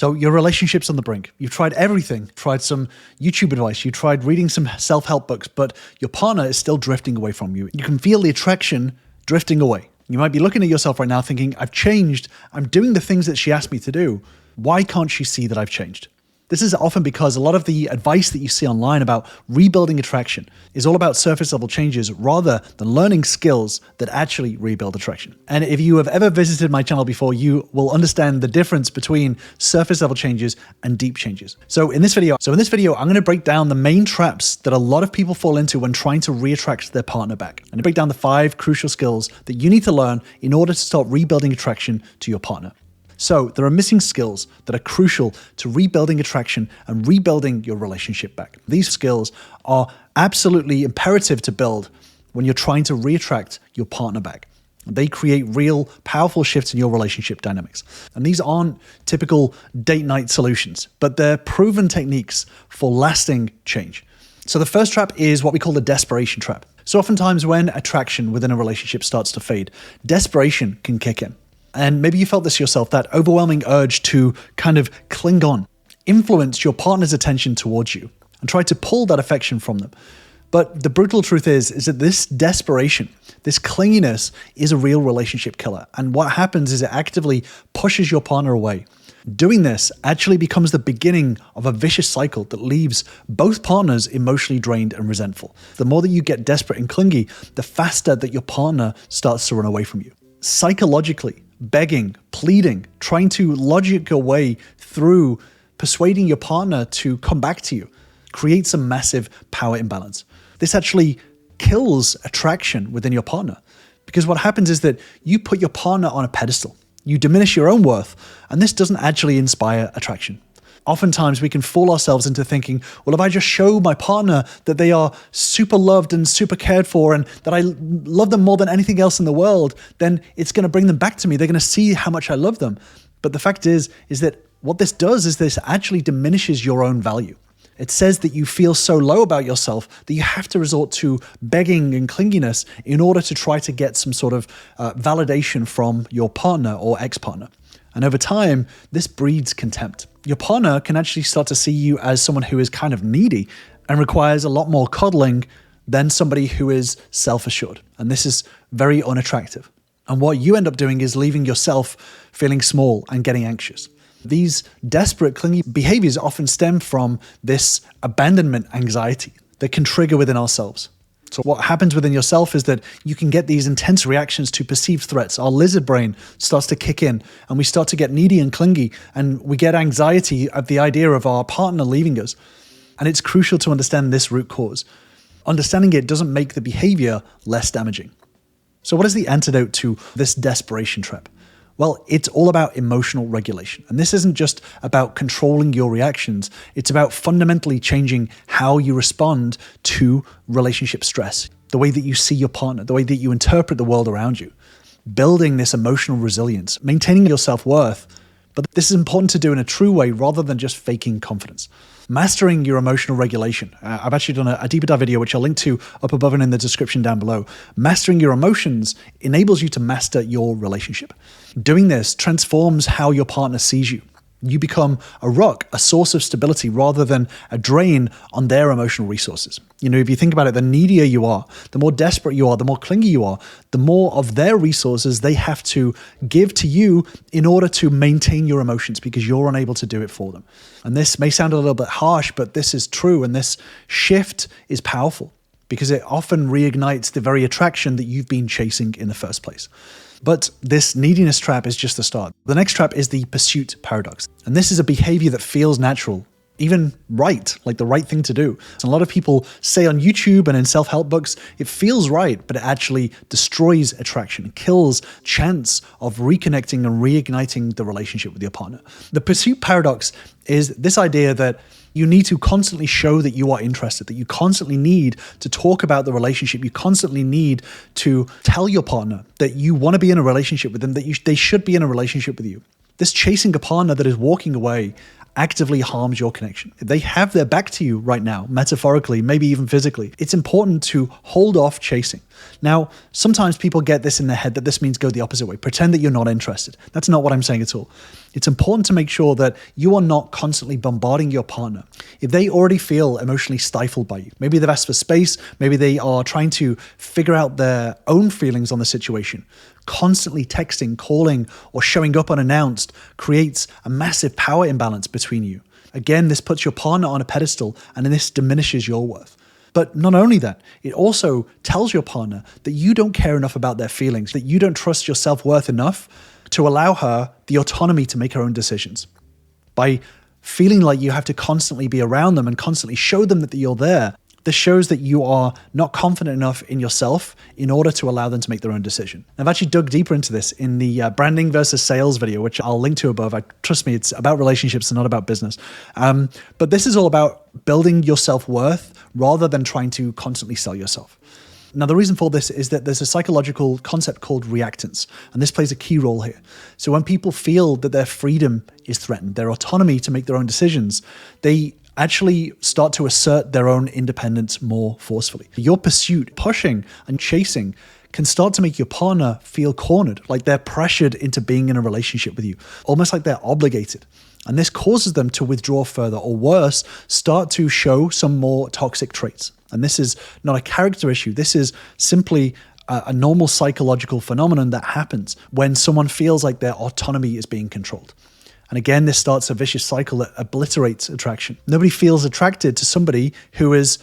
So your relationship's on the brink. You've tried everything, tried some YouTube advice, you tried reading some self-help books, but your partner is still drifting away from you. You can feel the attraction drifting away. You might be looking at yourself right now thinking, I've changed, I'm doing the things that she asked me to do. Why can't she see that I've changed? This is often because a lot of the advice that you see online about rebuilding attraction is all about surface level changes rather than learning skills that actually rebuild attraction. And if you have ever visited my channel before, you will understand the difference between surface level changes and deep changes. So in this video, I'm going to break down the main traps that a lot of people fall into when trying to reattract their partner back. And to break down the 5 crucial skills that you need to learn in order to start rebuilding attraction to your partner. So there are missing skills that are crucial to rebuilding attraction and rebuilding your relationship back. These skills are absolutely imperative to build when you're trying to reattract your partner back. They create real, powerful shifts in your relationship dynamics. And these aren't typical date night solutions, but they're proven techniques for lasting change. So the first trap is what we call the desperation trap. So oftentimes when attraction within a relationship starts to fade, desperation can kick in. And maybe you felt this yourself, that overwhelming urge to kind of cling on, influence your partner's attention towards you, and try to pull that affection from them. But the brutal truth is that this desperation, this clinginess is a real relationship killer. And what happens is it actively pushes your partner away. Doing this actually becomes the beginning of a vicious cycle that leaves both partners emotionally drained and resentful. The more that you get desperate and clingy, the faster that your partner starts to run away from you. Psychologically, begging, pleading, trying to logic your way through persuading your partner to come back to you creates a massive power imbalance. This actually kills attraction within your partner, because what happens is that you put your partner on a pedestal, you diminish your own worth, and this doesn't actually inspire attraction. Oftentimes we can fool ourselves into thinking, well, if I just show my partner that they are super loved and super cared for and that I love them more than anything else in the world, then it's going to bring them back to me. They're going to see how much I love them. But the fact is that what this does is this actually diminishes your own value. It says that you feel so low about yourself that you have to resort to begging and clinginess in order to try to get some sort of validation from your partner or ex-partner. And over time, this breeds contempt. Your partner can actually start to see you as someone who is kind of needy and requires a lot more coddling than somebody who is self-assured. And this is very unattractive. And what you end up doing is leaving yourself feeling small and getting anxious. These desperate, clingy behaviors often stem from this abandonment anxiety that can trigger within ourselves. So what happens within yourself is that you can get these intense reactions to perceived threats. Our lizard brain starts to kick in and we start to get needy and clingy, and we get anxiety at the idea of our partner leaving us. And it's crucial to understand this root cause. Understanding it doesn't make the behavior less damaging. So what is the antidote to this desperation trap? Well, it's all about emotional regulation. And this isn't just about controlling your reactions. It's about fundamentally changing how you respond to relationship stress, the way that you see your partner, the way that you interpret the world around you, building this emotional resilience, maintaining your self-worth. But this is important to do in a true way rather than just faking confidence. Mastering your emotional regulation. I've actually done a deeper dive video, which I'll link to up above and in the description down below. Mastering your emotions enables you to master your relationship. Doing this transforms how your partner sees you. You become a rock, a source of stability rather than a drain on their emotional resources. You know, if you think about it, the needier you are, the more desperate you are, the more clingy you are, the more of their resources they have to give to you in order to maintain your emotions because you're unable to do it for them. And this may sound a little bit harsh, but this is true. And this shift is powerful because it often reignites the very attraction that you've been chasing in the first place. But this neediness trap is just the start. The next trap is the pursuit paradox. And this is a behavior that feels natural, even right, like the right thing to do. So a lot of people say on YouTube and in self-help books, it feels right, but it actually destroys attraction, kills chance of reconnecting and reigniting the relationship with your partner. The pursuit paradox is this idea that you need to constantly show that you are interested, that you constantly need to talk about the relationship. You constantly need to tell your partner that you want to be in a relationship with them, that they should be in a relationship with you. This chasing a partner that is walking away actively harms your connection. If they have their back to you right now, metaphorically, maybe even physically, it's important to hold off chasing. Now, sometimes people get this in their head that this means go the opposite way. Pretend that you're not interested. That's not what I'm saying at all. It's important to make sure that you are not constantly bombarding your partner. If they already feel emotionally stifled by you, maybe they've asked for space, maybe they are trying to figure out their own feelings on the situation, constantly texting, calling, or showing up unannounced creates a massive power imbalance between you. Again, this puts your partner on a pedestal and this diminishes your worth. But not only that, it also tells your partner that you don't care enough about their feelings, that you don't trust your self-worth enough to allow her the autonomy to make her own decisions. By feeling like you have to constantly be around them and constantly show them that you're there, this shows that you are not confident enough in yourself in order to allow them to make their own decision. I've actually dug deeper into this in the branding versus sales video, which I'll link to above. Trust me, it's about relationships and not about business. But this is all about building your self-worth rather than trying to constantly sell yourself. Now, the reason for this is that there's a psychological concept called reactance, and this plays a key role here. So when people feel that their freedom is threatened, their autonomy to make their own decisions, they actually start to assert their own independence more forcefully. Your pursuit, pushing and chasing can start to make your partner feel cornered, like they're pressured into being in a relationship with you, almost like they're obligated. And this causes them to withdraw further, or worse, start to show some more toxic traits. And this is not a character issue. This is simply a normal psychological phenomenon that happens when someone feels like their autonomy is being controlled. And again, this starts a vicious cycle that obliterates attraction. Nobody feels attracted to somebody who is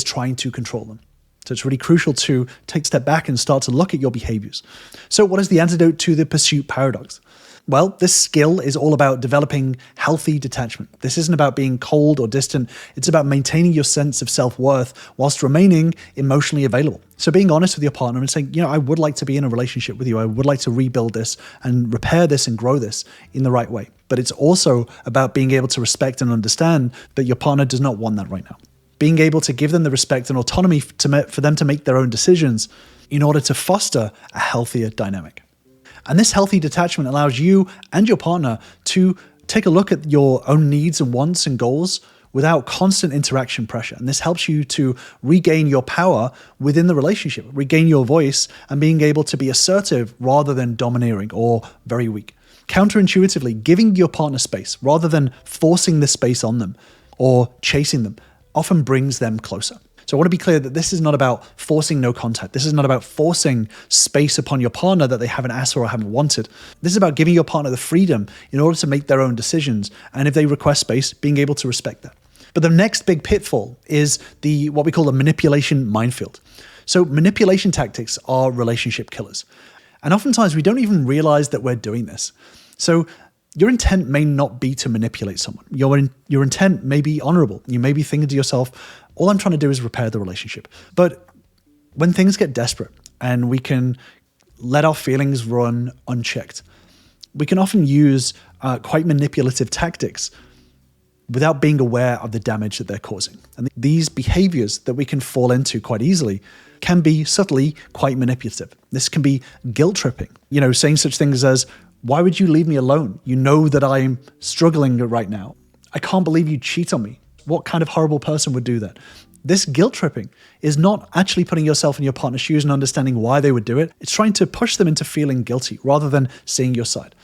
trying to control them. So it's really crucial to take a step back and start to look at your behaviors. So what is the antidote to the pursuit paradox? Well, this skill is all about developing healthy detachment. This isn't about being cold or distant. It's about maintaining your sense of self-worth whilst remaining emotionally available. So being honest with your partner and saying, I would like to be in a relationship with you. I would like to rebuild this and repair this and grow this in the right way. But it's also about being able to respect and understand that your partner does not want that right now. Being able to give them the respect and autonomy for them to make their own decisions in order to foster a healthier dynamic. And this healthy detachment allows you and your partner to take a look at your own needs and wants and goals without constant interaction pressure. And this helps you to regain your power within the relationship, regain your voice, and being able to be assertive rather than domineering or very weak. Counterintuitively, giving your partner space rather than forcing the space on them or chasing them often brings them closer. So I want to be clear that this is not about forcing no contact. This is not about forcing space upon your partner that they haven't asked for or haven't wanted. This is about giving your partner the freedom in order to make their own decisions. And if they request space, being able to respect that. But the next big pitfall is what we call the manipulation minefield. So manipulation tactics are relationship killers. And oftentimes we don't even realize that we're doing this. So your intent may not be to manipulate someone. Your intent may be honorable. You may be thinking to yourself, all I'm trying to do is repair the relationship. But when things get desperate and we can let our feelings run unchecked, we can often use quite manipulative tactics without being aware of the damage that they're causing. And these behaviors that we can fall into quite easily can be subtly quite manipulative. This can be guilt tripping, saying such things as, why would you leave me alone? You know that I'm struggling right now. I can't believe you cheat on me. What kind of horrible person would do that? This guilt tripping is not actually putting yourself in your partner's shoes and understanding why they would do it. It's trying to push them into feeling guilty rather than seeing your side.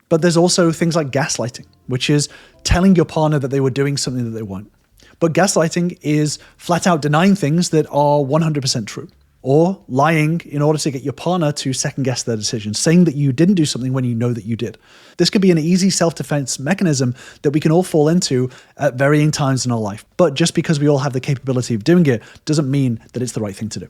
But there's also things like gaslighting, which is telling your partner that they were doing something that they weren't. But gaslighting is flat out denying things that are 100% true. Or lying in order to get your partner to second guess their decision, saying that you didn't do something when you know that you did. This could be an easy self-defense mechanism that we can all fall into at varying times in our life. But just because we all have the capability of doing it doesn't mean that it's the right thing to do.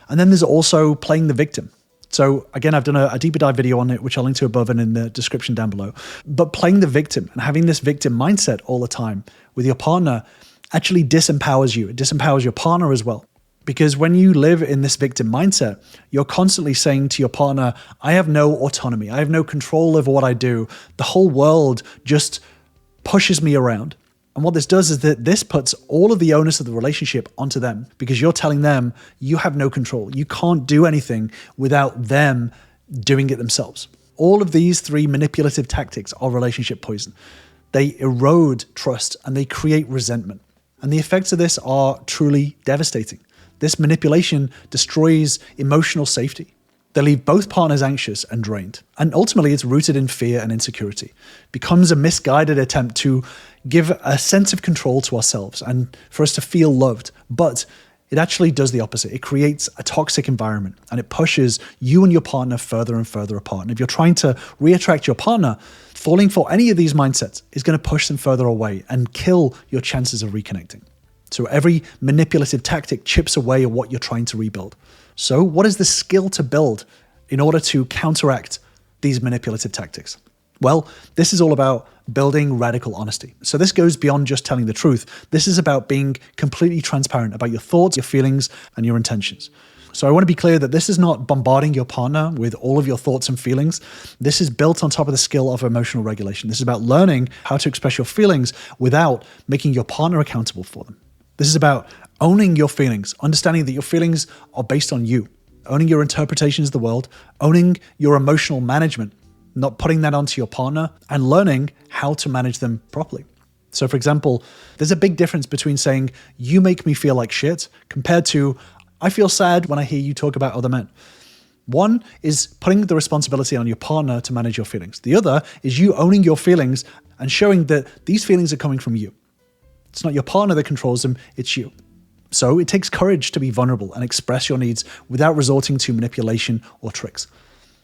And then there's also playing the victim. So again, I've done a deeper dive video on it, which I'll link to above and in the description down below. But playing the victim and having this victim mindset all the time with your partner actually disempowers you. It disempowers your partner as well. Because when you live in this victim mindset, you're constantly saying to your partner, I have no autonomy. I have no control over what I do. The whole world just pushes me around. And what this does is that this puts all of the onus of the relationship onto them because you're telling them you have no control. You can't do anything without them doing it themselves. All of these three manipulative tactics are relationship poison. They erode trust and they create resentment. And the effects of this are truly devastating. This manipulation destroys emotional safety. They leave both partners anxious and drained. And ultimately, it's rooted in fear and insecurity. It becomes a misguided attempt to give a sense of control to ourselves and for us to feel loved. But it actually does the opposite. It creates a toxic environment and it pushes you and your partner further and further apart. And if you're trying to reattract your partner, falling for any of these mindsets is going to push them further away and kill your chances of reconnecting. So every manipulative tactic chips away at what you're trying to rebuild. So what is the skill to build in order to counteract these manipulative tactics? Well, this is all about building radical honesty. So this goes beyond just telling the truth. This is about being completely transparent about your thoughts, your feelings, and your intentions. So I want to be clear that this is not bombarding your partner with all of your thoughts and feelings. This is built on top of the skill of emotional regulation. This is about learning how to express your feelings without making your partner accountable for them. This is about owning your feelings, understanding that your feelings are based on you, owning your interpretations of the world, owning your emotional management, not putting that onto your partner, and learning how to manage them properly. So for example, there's a big difference between saying, you make me feel like shit, compared to, I feel sad when I hear you talk about other men. One is putting the responsibility on your partner to manage your feelings. The other is you owning your feelings and showing that these feelings are coming from you. It's not your partner that controls them, it's you. So it takes courage to be vulnerable and express your needs without resorting to manipulation or tricks.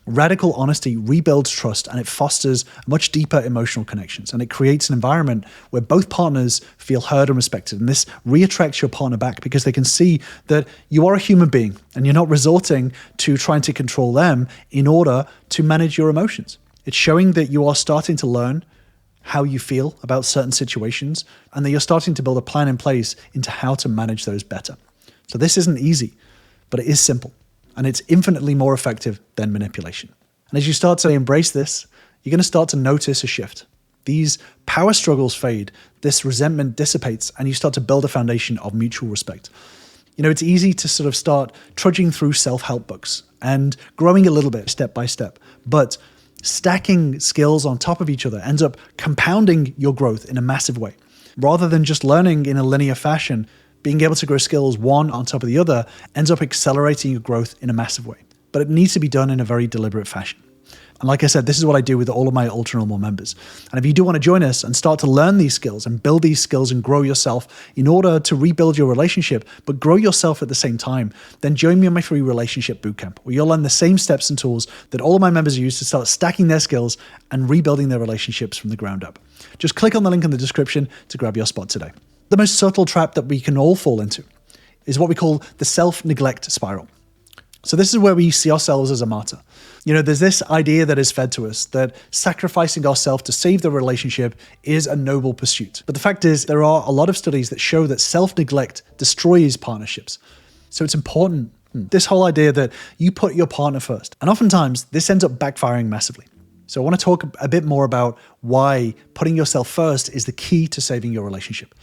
Radical honesty rebuilds trust and it fosters much deeper emotional connections, and it creates an environment where both partners feel heard and respected. And this reattracts your partner back because they can see that you are a human being and you're not resorting to trying to control them in order to manage your emotions. It's showing that you are starting to learn how you feel about certain situations and that you're starting to build a plan in place into how to manage those better. So this isn't easy, but it is simple. And it's infinitely more effective than manipulation. And as you start to embrace this, you're going to start to notice a shift. These power struggles fade, this resentment dissipates, and you start to build a foundation of mutual respect. You know, it's easy to sort of start trudging through self-help books and growing a little bit step by step, but stacking skills on top of each other ends up compounding your growth in a massive way. Rather than just learning in a linear fashion, being able to grow skills one on top of the other ends up accelerating your growth in a massive way. But it needs to be done in a very deliberate fashion. And like I said, this is what I do with all of my Ultra Normal members. And if you do want to join us and start to learn these skills and build these skills and grow yourself in order to rebuild your relationship, but grow yourself at the same time, then join me on my free relationship bootcamp, where you'll learn the same steps and tools that all of my members use to start stacking their skills and rebuilding their relationships from the ground up. Just click on the link in the description to grab your spot today. The most subtle trap that we can all fall into is what we call the self-neglect spiral. So this is where we see ourselves as a martyr. You know, there's this idea that is fed to us that sacrificing ourselves to save the relationship is a noble pursuit. But the fact is, there are a lot of studies that show that self-neglect destroys partnerships. So it's important, this whole idea that you put your partner first. And oftentimes, this ends up backfiring massively. So I want to talk a bit more about why putting yourself first is the key to saving your relationship.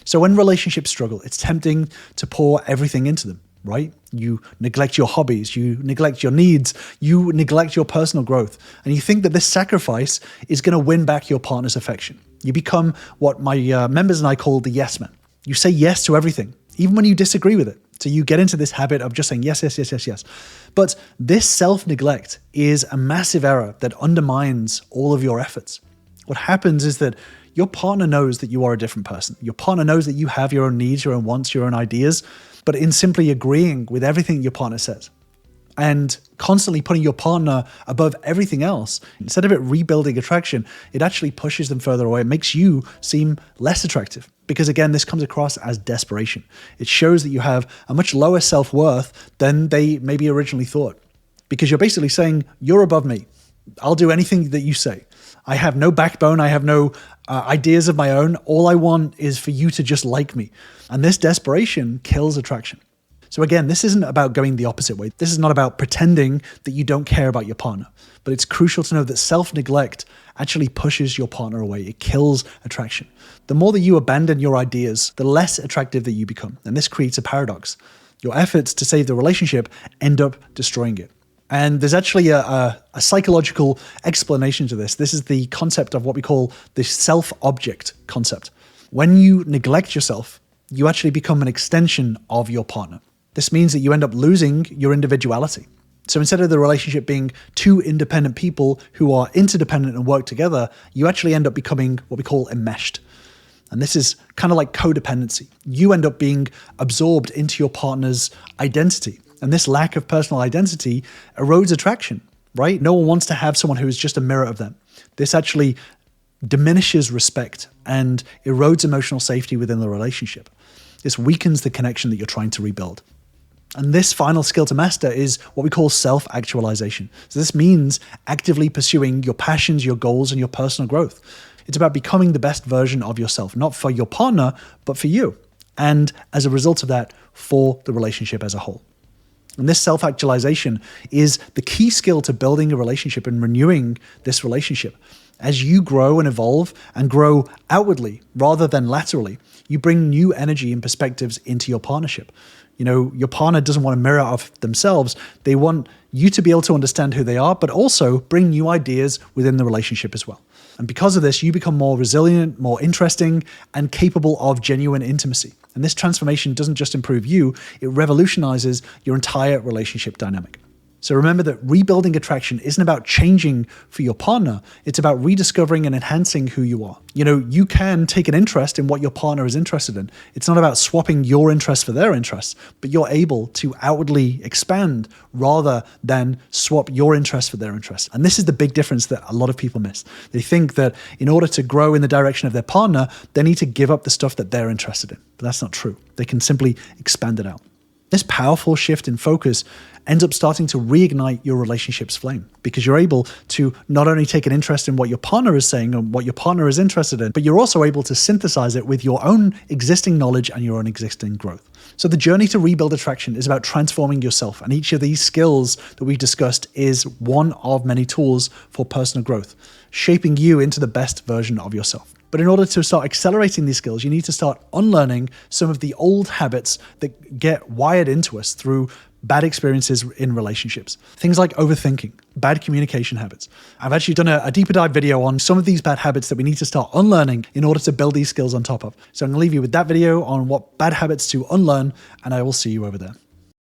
So when relationships struggle, it's tempting to pour everything into them, right? You neglect your hobbies, you neglect your needs, you neglect your personal growth, and you think that this sacrifice is going to win back your partner's affection. You become what my members and I call the yes man. You say yes to everything, even when you disagree with it. So you get into this habit of just saying yes, yes, yes, yes, yes. But this self-neglect is a massive error that undermines all of your efforts. What happens is that your partner knows that you are a different person. Your partner knows that you have your own needs, your own wants, your own ideas, but in simply agreeing with everything your partner says and constantly putting your partner above everything else, instead of it rebuilding attraction, it actually pushes them further away. It makes you seem less attractive because, again, this comes across as desperation. It shows that you have a much lower self-worth than they maybe originally thought because you're basically saying, you're above me. I'll do anything that you say. I have no backbone. I have no ideas of my own. All I want is for you to just like me. And this desperation kills attraction. So again, this isn't about going the opposite way. This is not about pretending that you don't care about your partner. But it's crucial to know that self-neglect actually pushes your partner away. It kills attraction. The more that you abandon your ideas, the less attractive that you become. And this creates a paradox. Your efforts to save the relationship end up destroying it. And there's actually a psychological explanation to this. This is the concept of what we call the self-object concept. When you neglect yourself, you actually become an extension of your partner. This means that you end up losing your individuality. So instead of the relationship being two independent people who are interdependent and work together, you actually end up becoming what we call enmeshed. And this is kind of like codependency. You end up being absorbed into your partner's identity. And this lack of personal identity erodes attraction, right? No one wants to have someone who is just a mirror of them. This actually diminishes respect and erodes emotional safety within the relationship. This weakens the connection that you're trying to rebuild. And this final skill to master is what we call self-actualization. So this means actively pursuing your passions, your goals, and your personal growth. It's about becoming the best version of yourself, not for your partner, but for you. And as a result of that, for the relationship as a whole. And this self-actualization is the key skill to building a relationship and renewing this relationship. As you grow and evolve and grow outwardly rather than laterally, you bring new energy and perspectives into your partnership. You know, your partner doesn't want a mirror of themselves. They want you to be able to understand who they are, but also bring new ideas within the relationship as well. And because of this, you become more resilient, more interesting, and capable of genuine intimacy. And this transformation doesn't just improve you, it revolutionizes your entire relationship dynamic. So remember that rebuilding attraction isn't about changing for your partner. It's about rediscovering and enhancing who you are. You know, you can take an interest in what your partner is interested in. It's not about swapping your interests for their interests, but you're able to outwardly expand rather than swap your interests for their interests. And this is the big difference that a lot of people miss. They think that in order to grow in the direction of their partner, they need to give up the stuff that they're interested in. But that's not true. They can simply expand it out. This powerful shift in focus ends up starting to reignite your relationship's flame because you're able to not only take an interest in what your partner is saying and what your partner is interested in, but you're also able to synthesize it with your own existing knowledge and your own existing growth. So the journey to rebuild attraction is about transforming yourself. And each of these skills that we've discussed is one of many tools for personal growth, shaping you into the best version of yourself. But in order to start accelerating these skills, you need to start unlearning some of the old habits that get wired into us through bad experiences in relationships. Things like overthinking, bad communication habits. I've actually done a deeper dive video on some of these bad habits that we need to start unlearning in order to build these skills on top of. So I'm going to leave you with that video on what bad habits to unlearn, and I will see you over there.